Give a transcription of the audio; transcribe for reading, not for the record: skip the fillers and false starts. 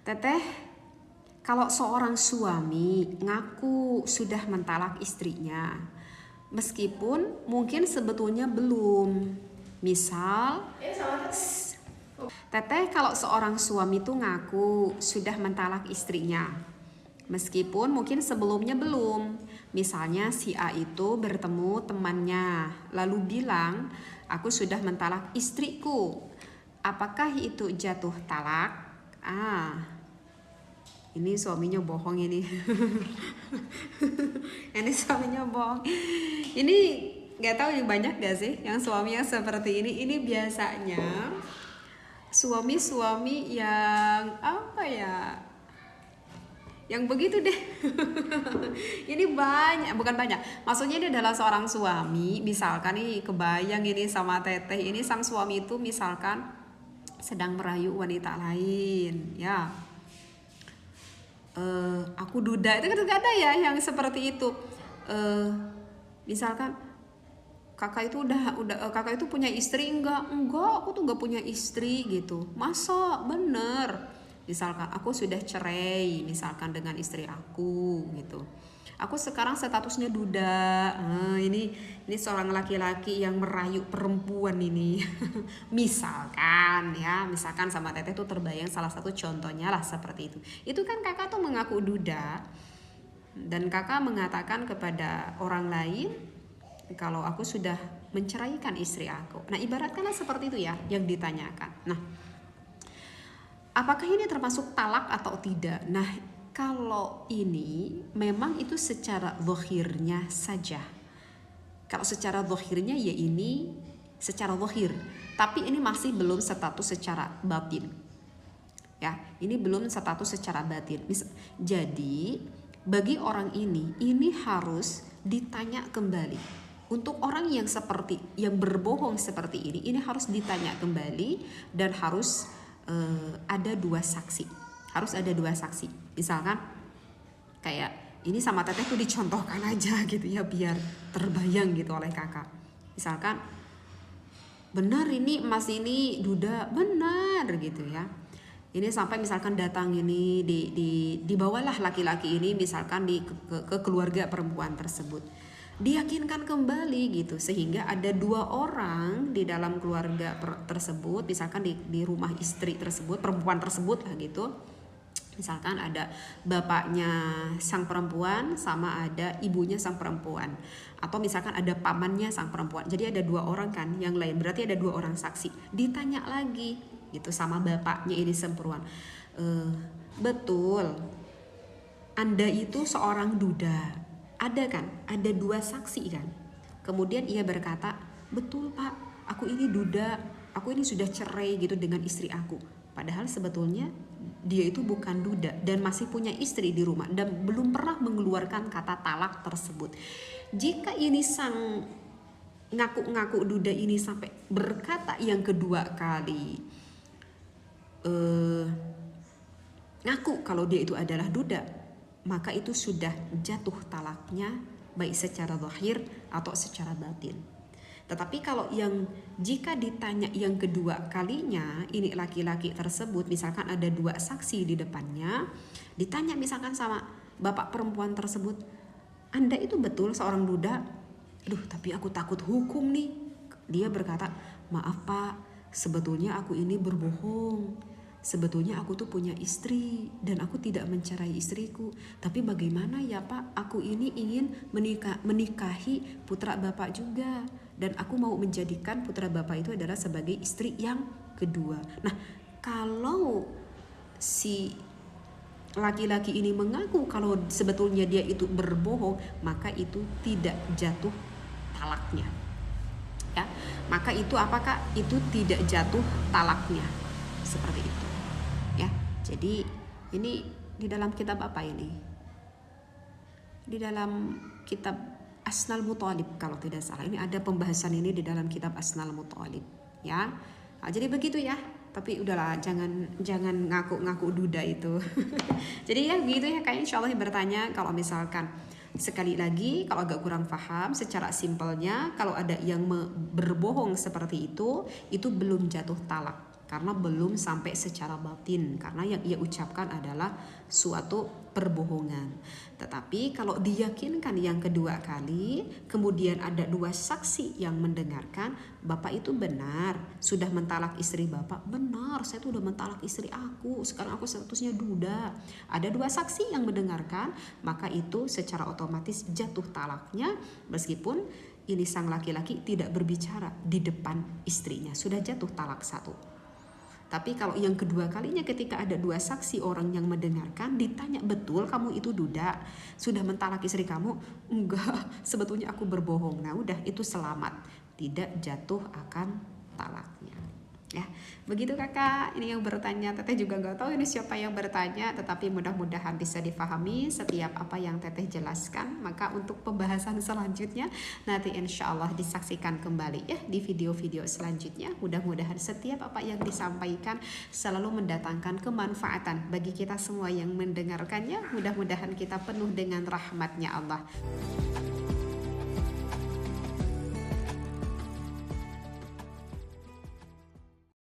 Teteh, kalau seorang suami ngaku sudah mentalak istrinya, meskipun mungkin sebetulnya belum. Misal, Teteh kalau seorang suami tuh ngaku sudah mentalak istrinya, meskipun mungkin sebelumnya belum. Misalnya si A itu bertemu temannya, lalu bilang, aku sudah mentalak istriku. Apakah itu jatuh talak? Ini suaminya bohong ini. Ini suaminya bohong. Ini nggak tahu yang banyak gak sih yang suami yang seperti ini. Ini biasanya suami-suami yang apa ya? Yang begitu deh. Ini banyak, bukan banyak. Maksudnya dia adalah seorang suami. Misalkan nih kebayang ini sama Teteh. Ini sang suami itu misalkan sedang merayu wanita lain, ya. Aku duda itu kan gak ada ya yang seperti itu. Misalkan kakak itu kakak itu punya istri, enggak aku tuh nggak punya istri gitu, masa bener. Misalkan aku sudah cerai misalkan dengan istri aku gitu, aku sekarang statusnya duda. Ini seorang laki-laki yang merayu perempuan ini. misalkan sama Teteh tuh terbayang salah satu contohnya lah seperti itu kan kakak tuh mengaku duda dan kakak mengatakan kepada orang lain kalau aku sudah menceraikan istri aku. Nah, ibaratkanlah seperti itu ya yang ditanyakan. Nah, apakah ini termasuk talak atau tidak? Nah, kalau ini memang itu secara zahirnya saja. Kalau secara zahirnya ya ini secara zahir, tapi ini masih belum status secara batin. Ya, ini belum status secara batin. Jadi, bagi orang ini harus ditanya kembali. Untuk orang yang berbohong seperti ini harus ditanya kembali dan harus ada dua saksi. Harus ada dua saksi. Misalkan kayak ini sama Teteh tuh dicontohkan aja gitu ya biar terbayang gitu oleh kakak. Misalkan benar ini Mas ini duda, benar gitu ya. Ini sampai misalkan datang ini dibawalah laki-laki ini misalkan ke keluarga perempuan tersebut. Diyakinkan kembali gitu sehingga ada dua orang di dalam keluarga tersebut, misalkan di rumah istri tersebut, perempuan tersebut lah gitu. Misalkan ada bapaknya sang perempuan sama ada ibunya sang perempuan, atau misalkan ada pamannya sang perempuan. Jadi ada dua orang kan yang lain, berarti ada dua orang saksi. Ditanya lagi gitu sama bapaknya ini sang perempuan, betul Anda itu seorang duda? Ada kan, ada dua saksi kan. Kemudian ia berkata, betul Pak, aku ini duda, aku ini sudah cerai gitu dengan istri aku. Padahal sebetulnya dia itu bukan duda dan masih punya istri di rumah dan belum pernah mengeluarkan kata talak tersebut. Jika ini sang ngaku-ngaku duda ini sampai berkata yang kedua kali, ngaku kalau dia itu adalah duda, maka itu sudah jatuh talaknya baik secara zahir atau secara batin. Tetapi kalau yang jika ditanya yang kedua kalinya, ini laki-laki tersebut misalkan ada dua saksi di depannya, ditanya misalkan sama bapak perempuan tersebut, Anda itu betul seorang duda? Aduh, tapi aku takut hukum nih. Dia berkata, maaf Pak, sebetulnya aku ini berbohong. Sebetulnya aku tuh punya istri dan aku tidak mencerai istriku. Tapi bagaimana ya Pak, aku ini ingin menikahi putra Bapak juga. Dan aku mau menjadikan putra Bapak itu adalah sebagai istri yang kedua. Nah, kalau si laki-laki ini mengaku kalau sebetulnya dia itu berbohong, maka itu tidak jatuh talaknya. Ya, maka itu apakah itu tidak jatuh talaknya? Seperti itu. Ya, jadi ini di dalam kitab apa ini? Di dalam kitab Asnal Muthalib kalau tidak salah. Ini ada pembahasan ini di dalam kitab Asnal Muthalib, ya. Nah, jadi begitu ya. Tapi udahlah, jangan ngaku-ngaku duda itu. Jadi ya begitu ya, kayak insya Allah bertanya kalau misalkan sekali lagi kalau agak kurang paham secara simpelnya, kalau ada yang berbohong seperti itu belum jatuh talak. karena belum sampai secara batin, karena yang ia ucapkan adalah suatu perbohongan. Tetapi kalau diyakinkan yang kedua kali, kemudian ada dua saksi yang mendengarkan, Bapak itu benar sudah mentalak istri Bapak, benar saya tuh udah mentalak istri aku, sekarang aku statusnya duda. Ada dua saksi yang mendengarkan, maka itu secara otomatis jatuh talaknya, meskipun ini sang laki-laki tidak berbicara di depan istrinya, sudah jatuh talak satu. Tapi kalau yang kedua kalinya ketika ada dua saksi orang yang mendengarkan, ditanya, betul kamu itu duda, sudah mentalak istri kamu? Enggak, sebetulnya aku berbohong. Nah udah, itu selamat, tidak jatuh akan talaknya. Ya, begitu kakak. Ini yang bertanya, teteh juga nggak tahu ini siapa yang bertanya, tetapi mudah-mudahan bisa difahami setiap apa yang teteh jelaskan. Maka untuk pembahasan selanjutnya nanti insya Allah disaksikan kembali ya di video-video selanjutnya. Mudah-mudahan setiap apa yang disampaikan selalu mendatangkan kemanfaatan bagi kita semua yang mendengarkannya. Mudah-mudahan kita penuh dengan rahmatnya Allah.